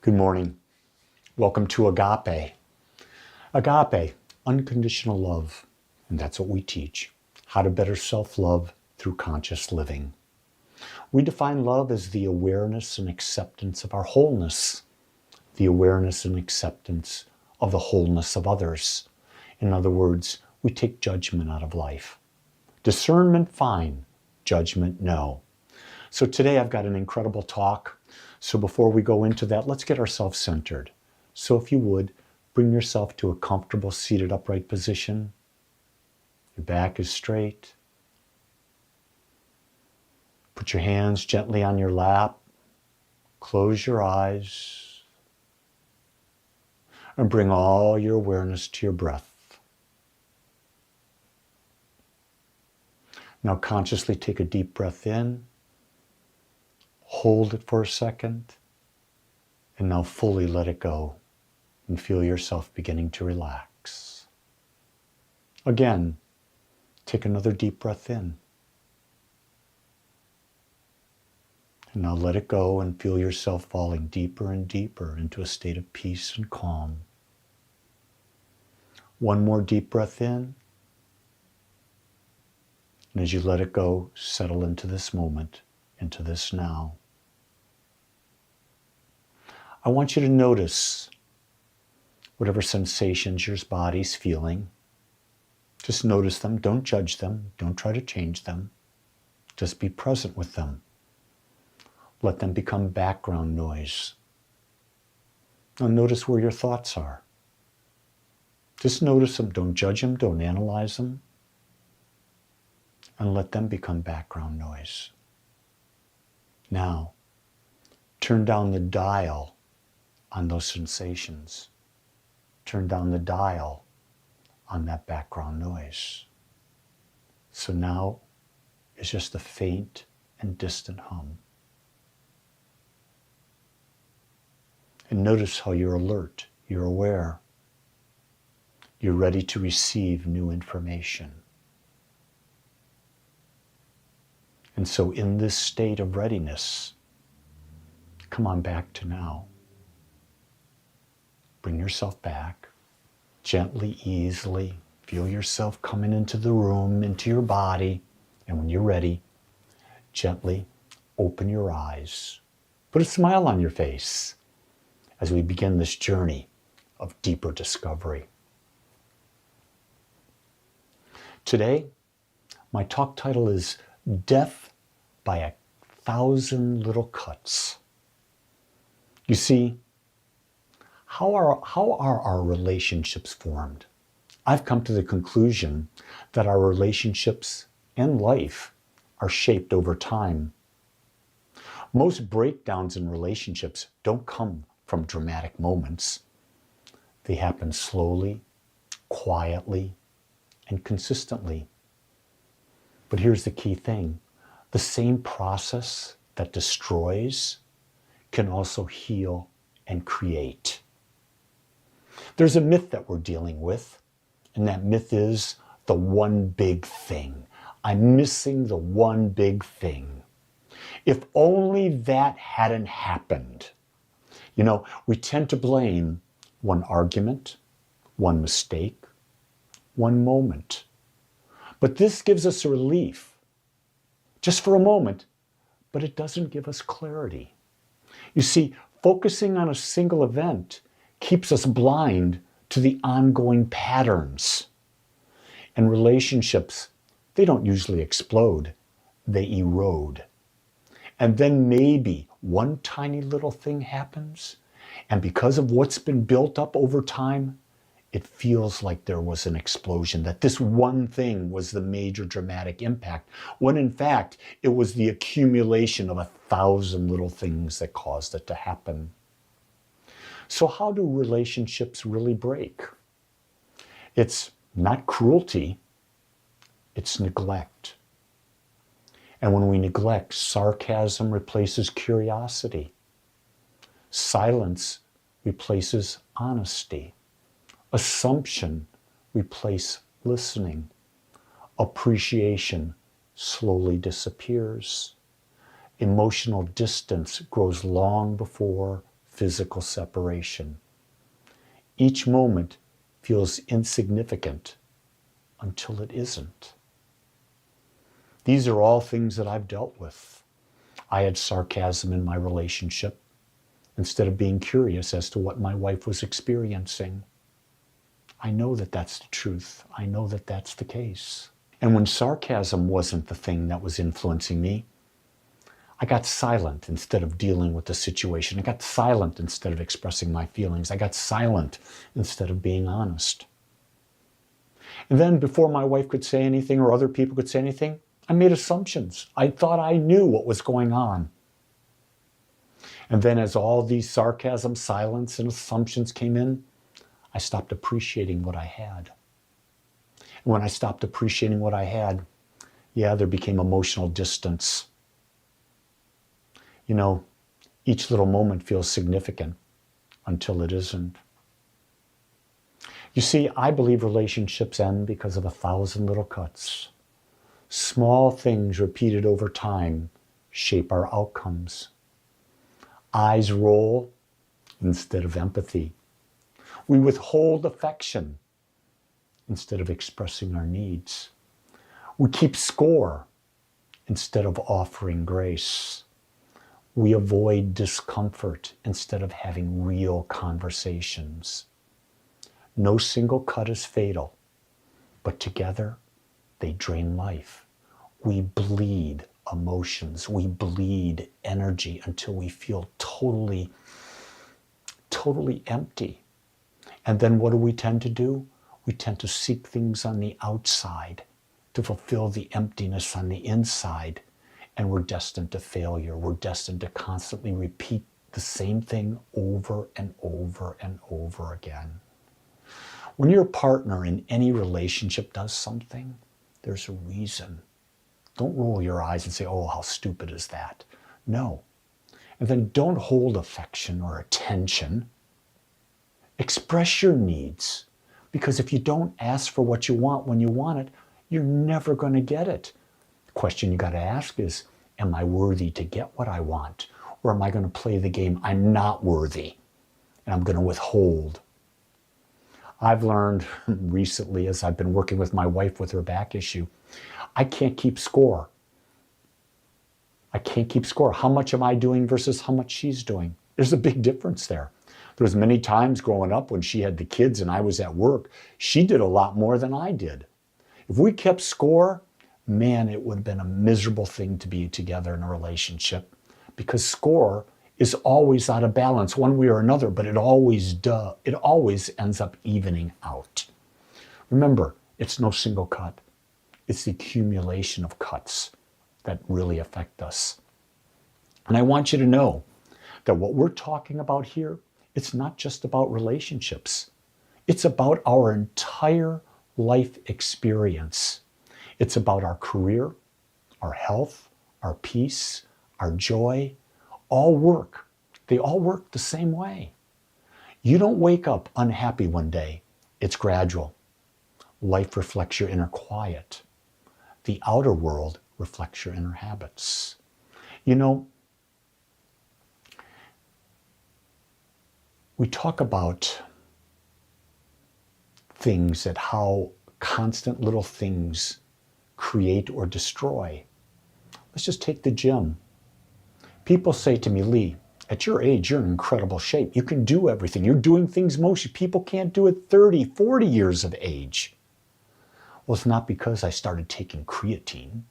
Good morning. Welcome to Agape. Agape, unconditional love. And that's what we teach. How to better self-love through conscious living. We define love as the awareness and acceptance of our wholeness. The awareness and acceptance of the wholeness of others. In other words, we take judgment out of life. Discernment, fine. Judgment, no. So today I've got an incredible talk. So before we go into that, let's get ourselves centered. So if you would, bring yourself to a comfortable seated upright position. Your back is straight. Put your hands gently on your lap. Close your eyes. And bring all your awareness to your breath. Now consciously take a deep breath in. Hold it for a second, and now fully let it go and feel yourself beginning to relax. Again, take another deep breath in. And now let it go and feel yourself falling deeper and deeper into a state of peace and calm. One more deep breath in. And as you let it go, settle into this moment, into this now. I want you to notice whatever sensations your body's feeling. Just notice them. Don't judge them. Don't try to change them. Just be present with them. Let them become background noise. Now notice where your thoughts are. Just notice them. Don't judge them. Don't analyze them. And let them become background noise. Now, turn down the dial on those sensations. Turn down the dial on that background noise. So now it's just a faint and distant hum. And notice how you're alert, you're aware. You're ready to receive new information. And so in this state of readiness, come on back to now. Bring yourself back, gently, easily. Feel yourself coming into the room, into your body. And when you're ready, gently open your eyes. Put a smile on your face as we begin this journey of deeper discovery. Today, my talk title is Death by 1,000 Little Cuts. You see, how are our relationships formed? I've come to the conclusion that our relationships and life are shaped over time. Most breakdowns in relationships don't come from dramatic moments. They happen slowly, quietly, and consistently. But here's the key thing. The same process that destroys can also heal and create. There's a myth that we're dealing with, and that myth is the one big thing. I'm missing the one big thing. If only that hadn't happened. You know, we tend to blame one argument, one mistake, one moment. But this gives us a relief, just for a moment, but it doesn't give us clarity. You see, focusing on a single event keeps us blind to the ongoing patterns. And relationships, they don't usually explode, they erode. And then maybe one tiny little thing happens, and because of what's been built up over time, it feels like there was an explosion, that this one thing was the major dramatic impact, when in fact, it was the accumulation of 1,000 little things that caused it to happen. So how do relationships really break? It's not cruelty, it's neglect. And when we neglect, sarcasm replaces curiosity. Silence replaces honesty. Assumption replaces listening. Appreciation slowly disappears. Emotional distance grows long before physical separation. Each moment feels insignificant until it isn't. These are all things that I've dealt with. I had sarcasm in my relationship instead of being curious as to what my wife was experiencing. I know that that's the truth. I know that that's the case. And when sarcasm wasn't the thing that was influencing me, I got silent instead of dealing with the situation. I got silent instead of expressing my feelings. I got silent instead of being honest. And then before my wife could say anything or other people could say anything, I made assumptions. I thought I knew what was going on. And then as all these sarcasm, silence, and assumptions came in, I stopped appreciating what I had. And when I stopped appreciating what I had, there became emotional distance. You know, each little moment feels significant until it isn't. You see, I believe relationships end because of 1,000 little cuts. Small things repeated over time shape our outcomes. Eyes roll instead of empathy. We withhold affection instead of expressing our needs. We keep score instead of offering grace. We avoid discomfort instead of having real conversations. No single cut is fatal, but together they drain life. We bleed emotions. We bleed energy until we feel totally empty. And then what do we tend to do? We tend to seek things on the outside to fulfill the emptiness on the inside. And we're destined to failure. We're destined to constantly repeat the same thing over and over and over again. When your partner in any relationship does something, there's a reason. Don't roll your eyes and say, oh, how stupid is that? No. And then don't hold affection or attention. Express your needs. Because if you don't ask for what you want when you want it, you're never going to get it. The question you got to ask is, am I worthy to get what I want? Or am I going to play the game, I'm not worthy, and I'm going to withhold? I've learned recently, as I've been working with my wife with her back issue, I can't keep score. I can't keep score. How much am I doing versus how much she's doing? There's a big difference there. There was many times growing up when she had the kids and I was at work, she did a lot more than I did. If we kept score, man, it would have been a miserable thing to be together in a relationship, because score is always out of balance one way or another, but it always ends up evening out. Remember, it's no single cut. It's the accumulation of cuts that really affect us. And I want you to know that what we're talking about here, it's not just about relationships. It's about our entire life experience. It's about our career, our health, our peace, our joy. All work. They all work the same way. You don't wake up unhappy one day. It's gradual. Life reflects your inner quiet. The outer world reflects your inner habits. You know, we talk about things, that how constant little things create or destroy. Let's just take the gym. People say to me, Lee, at your age, you're in incredible shape. You can do everything. You're doing things most people can't do at 30, 40 years of age. Well, it's not because I started taking creatine.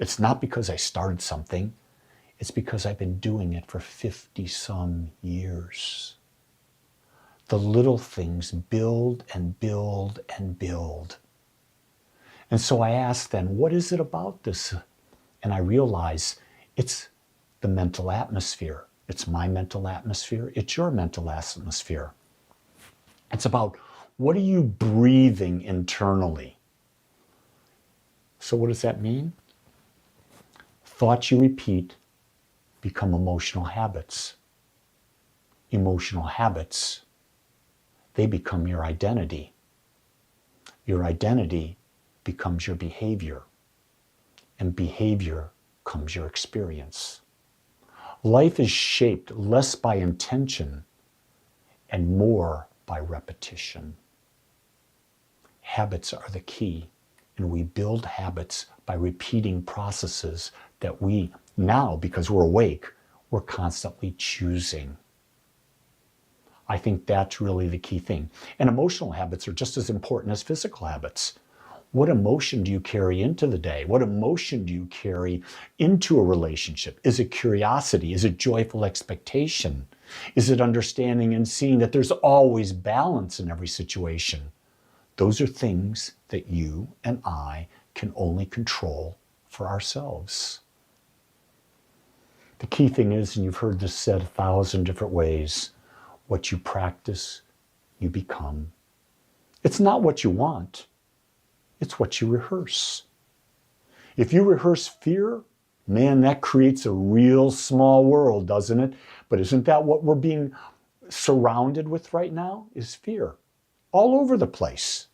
It's not because I started something. It's because I've been doing it for 50-some years. The little things build and build and build. And so I asked then, what is it about this? And I realize it's the mental atmosphere. It's my mental atmosphere. It's your mental atmosphere. It's about, what are you breathing internally? So what does that mean? Thoughts you repeat become emotional habits. Emotional habits, they become your identity. Your identity becomes your behavior, and behavior becomes your experience. Life is shaped less by intention and more by repetition. Habits are the key, and we build habits by repeating processes that we now, because we're awake, we're constantly choosing. I think that's really the key thing. And emotional habits are just as important as physical habits. What emotion do you carry into the day? What emotion do you carry into a relationship? Is it curiosity? Is it joyful expectation? Is it understanding and seeing that there's always balance in every situation? Those are things that you and I can only control for ourselves. The key thing is, and you've heard this said 1,000 different ways, what you practice, you become. It's not what you want. It's what you rehearse. If you rehearse fear, man, that creates a real small world, doesn't it? But isn't that what we're being surrounded with right now? Is fear. All over the place.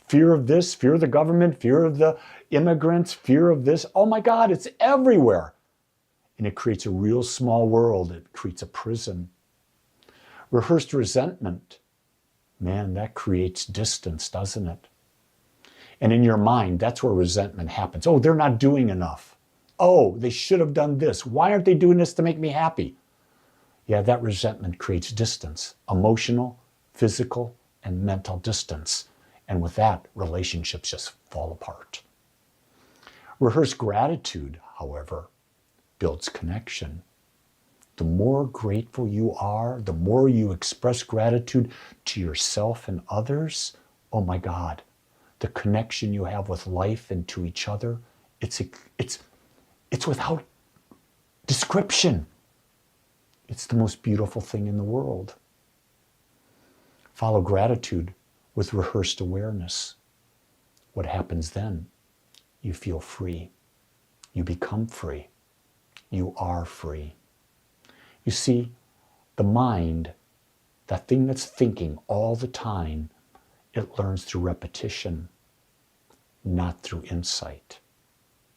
Fear of this, fear of the government, fear of the immigrants, fear of this. Oh my God, it's everywhere. And it creates a real small world. It creates a prison. Rehearsed resentment, man, that creates distance, doesn't it? And in your mind, that's where resentment happens. Oh, they're not doing enough. Oh, they should have done this. Why aren't they doing this to make me happy? Yeah, that resentment creates distance, emotional, physical, and mental distance. And with that, relationships just fall apart. Rehearsed gratitude, however, builds connection. The more grateful you are, the more you express gratitude to yourself and others, oh my God, the connection you have with life and to each other, it's without description. It's the most beautiful thing in the world. Follow gratitude with rehearsed awareness. What happens then? You feel free. You become free. You are free. You see, the mind, that thing that's thinking all the time, it learns through repetition, not through insight.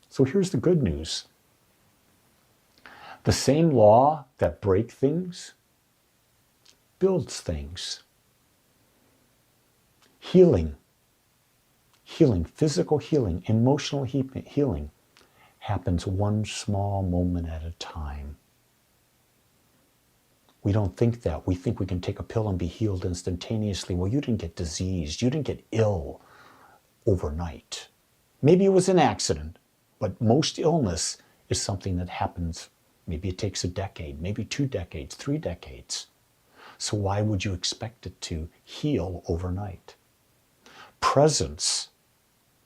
So here's the good news. The same law that breaks things builds things. Healing, physical healing, emotional healing happens one small moment at a time. We don't think that. We think we can take a pill and be healed instantaneously. Well, you didn't get diseased. You didn't get ill overnight. Maybe it was an accident, but most illness is something that happens. Maybe it takes a decade, maybe 2 decades, 3 decades. So why would you expect it to heal overnight? Presence,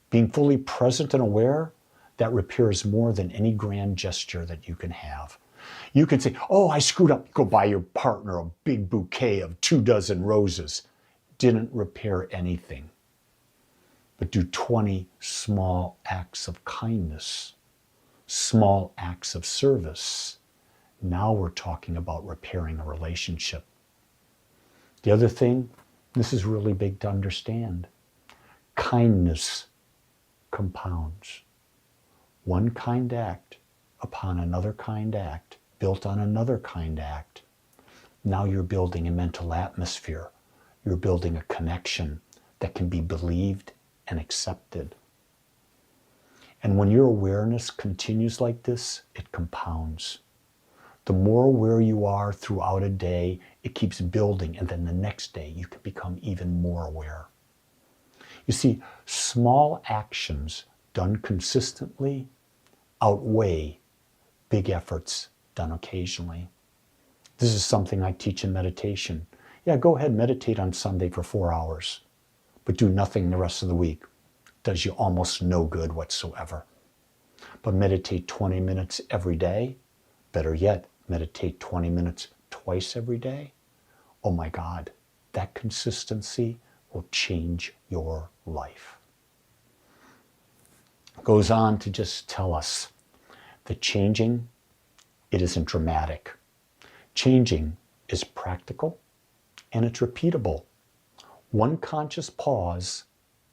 being fully present and aware, that repairs more than any grand gesture that you can have. You can say, oh, I screwed up. Go buy your partner a big bouquet of 24 roses. Didn't repair anything. But do 20 small acts of kindness, small acts of service. Now we're talking about repairing a relationship. The other thing, this is really big to understand. Kindness compounds. One kind act upon another kind act, built on another kind act. Now you're building a mental atmosphere. You're building a connection that can be believed and accepted. And when your awareness continues like this, it compounds. The more aware you are throughout a day, it keeps building, and then the next day you can become even more aware. You see, small actions done consistently outweigh big efforts done occasionally. This is something I teach in meditation. Yeah, go ahead, meditate on Sunday for 4 hours, but do nothing the rest of the week. Does you almost no good whatsoever. But meditate 20 minutes every day. Better yet, meditate 20 minutes twice every day. Oh my God, that consistency will change your life. Goes on to just tell us that changing, it isn't dramatic. Changing is practical and it's repeatable. One conscious pause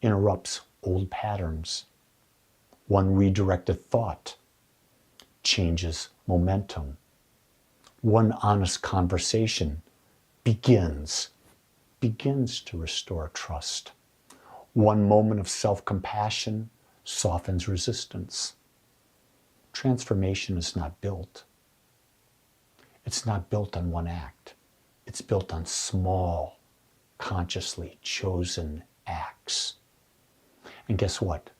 interrupts old patterns. One redirected thought changes momentum. One honest conversation begins begins to restore trust. One moment of self-compassion softens resistance. Transformation is not built. It's not built on one act. It's built on small, consciously chosen acts. And guess what?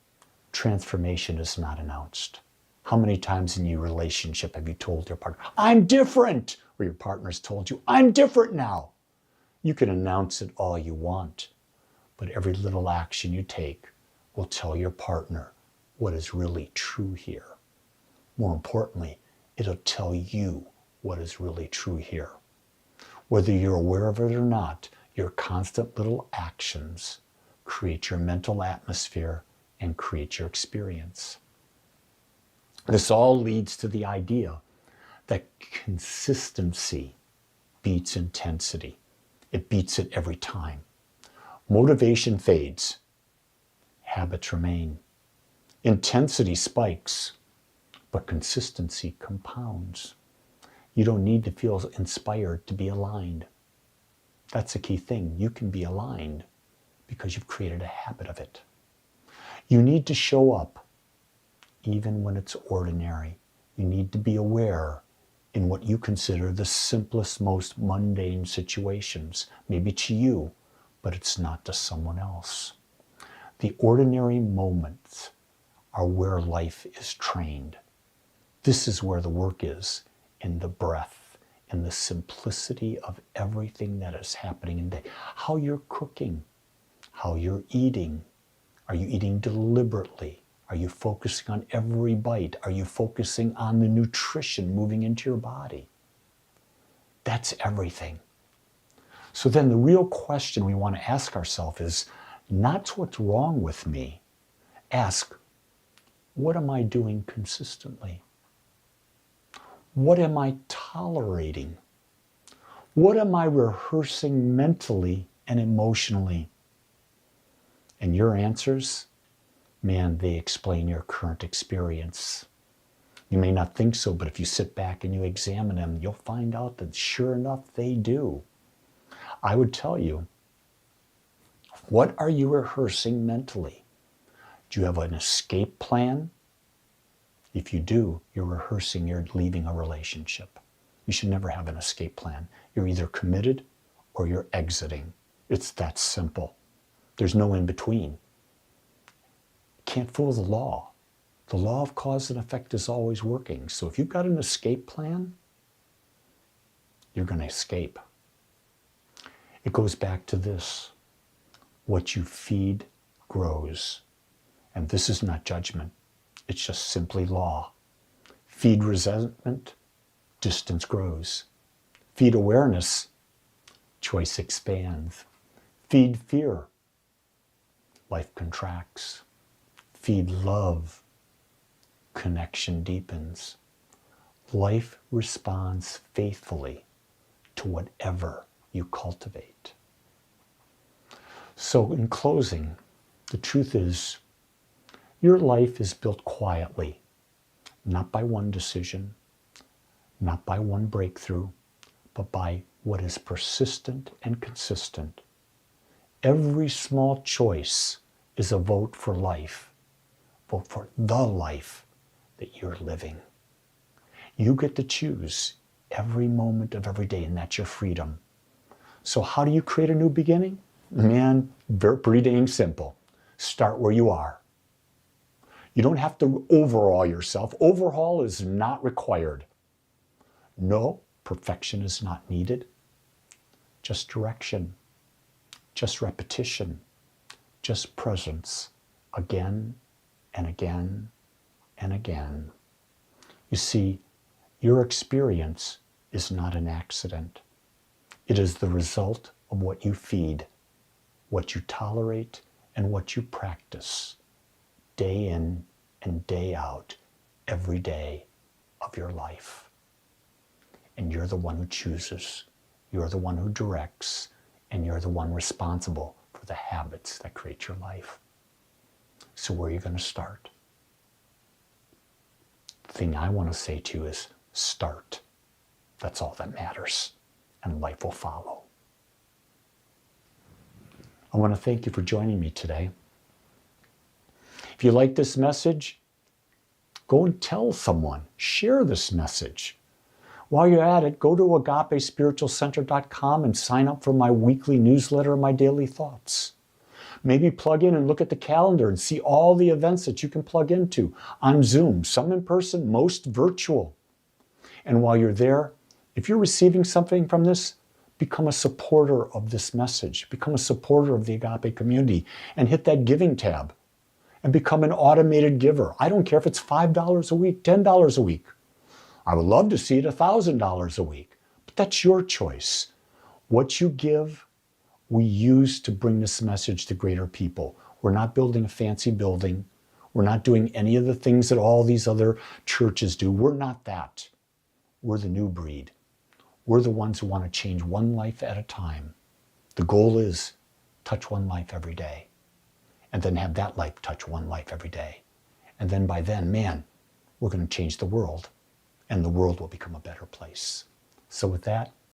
Transformation is not announced. How many times in your relationship have you told your partner, I'm different? Or your partner's told you, I'm different now. You can announce it all you want, but every little action you take will tell your partner what is really true here. More importantly, it'll tell you what is really true here. Whether you're aware of it or not, your constant little actions create your mental atmosphere and create your experience. This all leads to the idea that consistency beats intensity. It beats it every time. Motivation fades. Habits remain. Intensity spikes, but consistency compounds. You don't need to feel inspired to be aligned. That's the key thing. You can be aligned because you've created a habit of it. You need to show up even when it's ordinary. You need to be aware in what you consider the simplest, most mundane situations, maybe to you, but it's not to someone else. The ordinary moments are where life is trained. This is where the work is, in the breath, in the simplicity of everything that is happening in the day. How you're cooking, how you're eating. Are you eating deliberately? Are you focusing on every bite? Are you focusing on the nutrition moving into your body? That's everything. So then the real question we want to ask ourselves is not what's wrong with me. Ask, what am I doing consistently? What am I tolerating? What am I rehearsing mentally and emotionally? And your answers, man, they explain your current experience. You may not think so, but if you sit back and you examine them, you'll find out that sure enough, they do. I would tell you, what are you rehearsing mentally? Do you have an escape plan? If you do, you're rehearsing you're leaving a relationship. You should never have an escape plan. You're either committed or you're exiting. It's that simple. There's no in between. Can't fool the law. The law of cause and effect is always working. So if you've got an escape plan, you're going to escape. It goes back to this. What you feed grows. And this is not judgment. It's just simply law. Feed resentment, distance grows. Feed awareness, choice expands. Feed fear, life contracts. Feed love, connection deepens. Life responds faithfully to whatever you cultivate. So in closing, the truth is, your life is built quietly, not by one decision, not by one breakthrough, but by what is persistent and consistent. Every small choice is a vote for life. Vote for the life that you're living. You get to choose every moment of every day, and that's your freedom. So how do you create a new beginning? Man, pretty dang simple. Start where you are. You don't have to overhaul yourself. Overhaul is not required. No, perfection is not needed. Just direction, just repetition, just presence, again and again and again. You see, your experience is not an accident. It is the result of what you feed, what you tolerate, and what you practice day in and day out, every day of your life. And you're the one who chooses, you're the one who directs, and you're the one responsible for the habits that create your life. So where are you going to start? The thing I want to say to you is start. That's all that matters, and life will follow. I want to thank you for joining me today. If you like this message, go and tell someone. Share this message. While you're at it, go to agapespiritualcenter.com and sign up for my weekly newsletter, My Daily Thoughts. Maybe plug in and look at the calendar and see all the events that you can plug into on Zoom, some in person, most virtual. And while you're there, if you're receiving something from this, become a supporter of this message. Become a supporter of the Agape community and hit that giving tab and become an automated giver. I don't care if it's $5 a week, $10 a week. I would love to see it $1,000 a week, but that's your choice. What you give, we use to bring this message to greater people. We're not building a fancy building. We're not doing any of the things that all these other churches do. We're not that. We're the new breed. We're the ones who want to change one life at a time. The goal is touch one life every day, and then have that life touch one life every day. And then by then, man, we're going to change the world, and the world will become a better place. So with that,